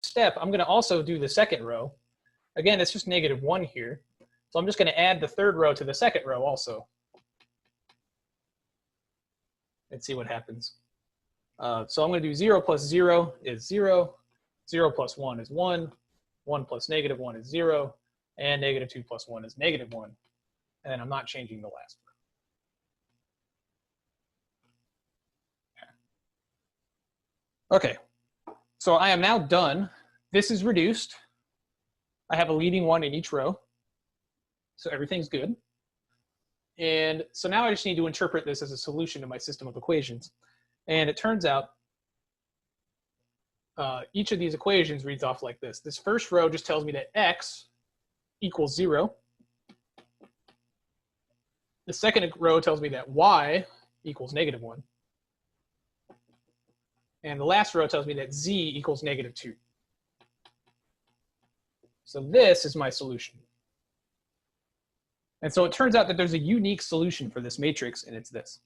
step, I'm going to also do the second row. Again, it's just -1 here. So I'm just going to add the third row to the second row also. And see what happens. So I'm going to do 0 plus 0 is 0. 0 plus 1 is 1. 1 plus -1 is 0. And -2 plus 1 is -1. And then I'm not changing the last row. Okay. So I am now done. This is reduced. I have a leading one in each row. So everything's good. And so now I just need to interpret this as a solution to my system of equations. And it turns out each of these equations reads off like this. This first row just tells me that x equals 0. The second row tells me that y equals -1. And the last row tells me that z equals -2. So this is my solution. And so it turns out that there's a unique solution for this matrix, and it's this.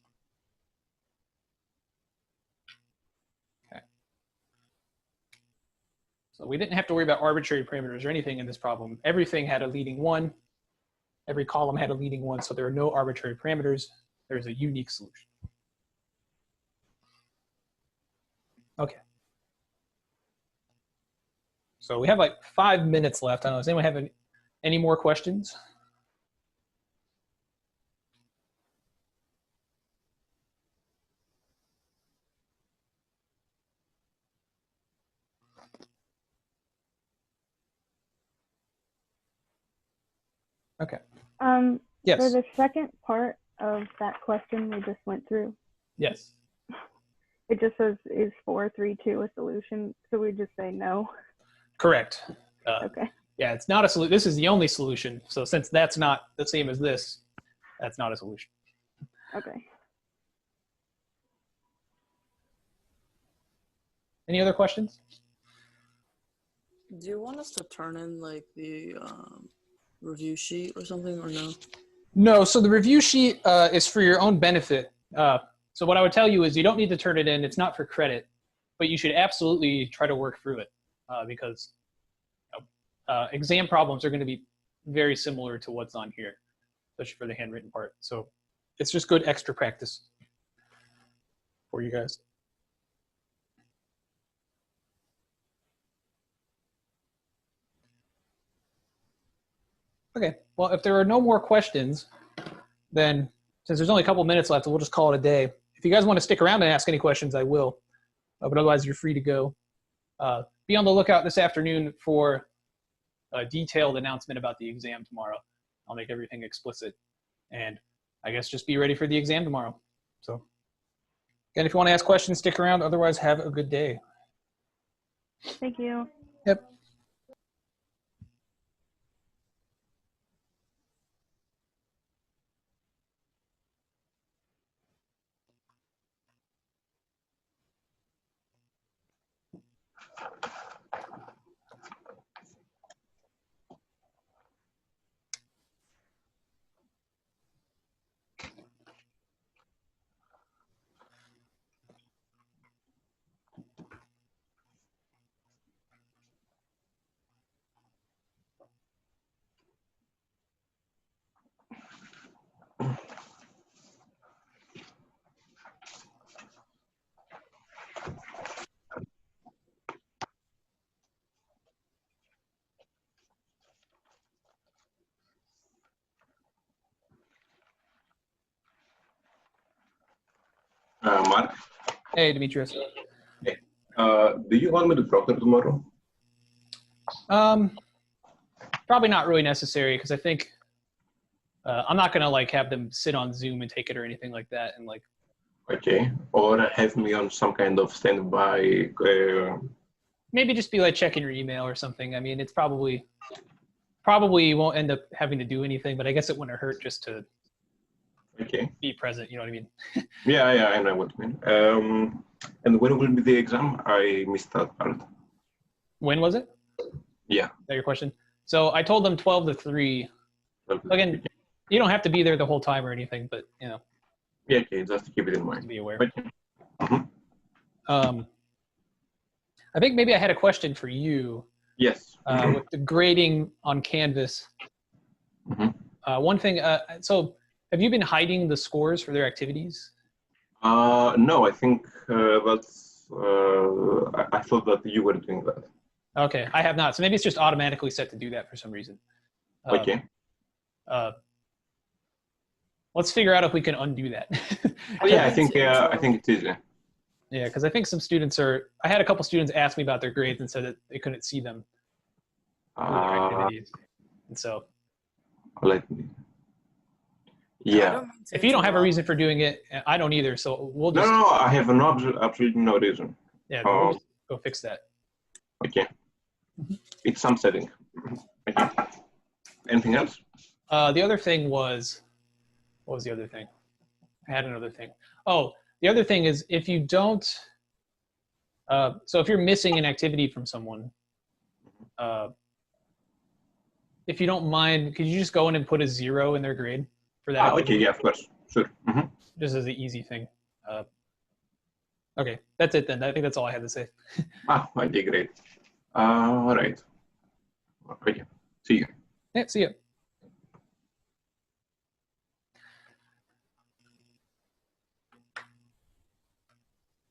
Okay. So we didn't have to worry about arbitrary parameters or anything in this problem. Everything had a leading 1. Every column had a leading 1, so there are no arbitrary parameters. There's a unique solution. Okay. So we have like 5 minutes left. I don't know, does anyone have any more questions? Okay. Yes. For the second part of that question we just went through. Yes. It just says, is 432 a solution? So we just say no. Correct. Okay. Yeah, it's not a solution. This is the only solution. So since that's not the same as this, that's not a solution. Okay. Any other questions? Do you want us to turn in like the review sheet or something, or no? No, so the review sheet is for your own benefit. So what I would tell you is you don't need to turn it in. It's not for credit, but you should absolutely try to work through it because exam problems are going to be very similar to what's on here, especially for the handwritten part. So it's just good extra practice for you guys. Okay, well, if there are no more questions, then since there's only a couple minutes left, we'll just call it a day. If you guys want to stick around and ask any questions, I will. But otherwise, you're free to go. Be on the lookout this afternoon for a detailed announcement about the exam tomorrow. I'll make everything explicit. And I guess just be ready for the exam tomorrow. So again, if you want to ask questions, stick around. Otherwise, have a good day. Thank you. Yep. Mark? Hey, Demetrius. Hey. Do you want me to proctor tomorrow? Probably not really necessary because I think I'm not gonna like have them sit on Zoom and take it or anything like that. And like, Okay. Or have me on some kind of standby. maybe just be like checking your email or something. I mean, it's probably you won't end up having to do anything, but I guess it wouldn't hurt just to be present. You know what I mean? Yeah, I know what you mean. And when will be the exam? I missed that part. When was it? Yeah. Is that your question? So I told them 12 to 3. Again, you don't have to be there the whole time or anything, but you know. Yeah, okay, just keep it in mind. Be aware. But, I think maybe I had a question for you Yes. with the grading on Canvas. One thing, so have you been hiding the scores for their activities? No, I think that's. I thought that you were doing that. Okay, I have not. So maybe it's just automatically set to do that for some reason. Okay. Let's figure out if we can undo that. Oh, yeah, I think it's easy. Yeah, because I think some students are. I had a couple students ask me about their grades and said that they couldn't see them for their activities, and so. Let me. I Yeah. don't mean to If you don't have a interrupt. reason for doing it, I don't either. So we'll No, just. no, I have absolutely no reason. Yeah, we'll just go fix that. Okay. It's some setting. Okay. Anything else? The other thing was, what was the other thing? I had another thing. Oh, the other thing is if you don't, so if you're missing an activity from someone, if you don't mind, could you just go in and put a 0 in their grade for that? Okay, yeah, of course. Sure. Just as an easy thing. Okay, that's it then. I think that's all I had to say. Okay, great. All right. Okay. See you. Yeah, see ya.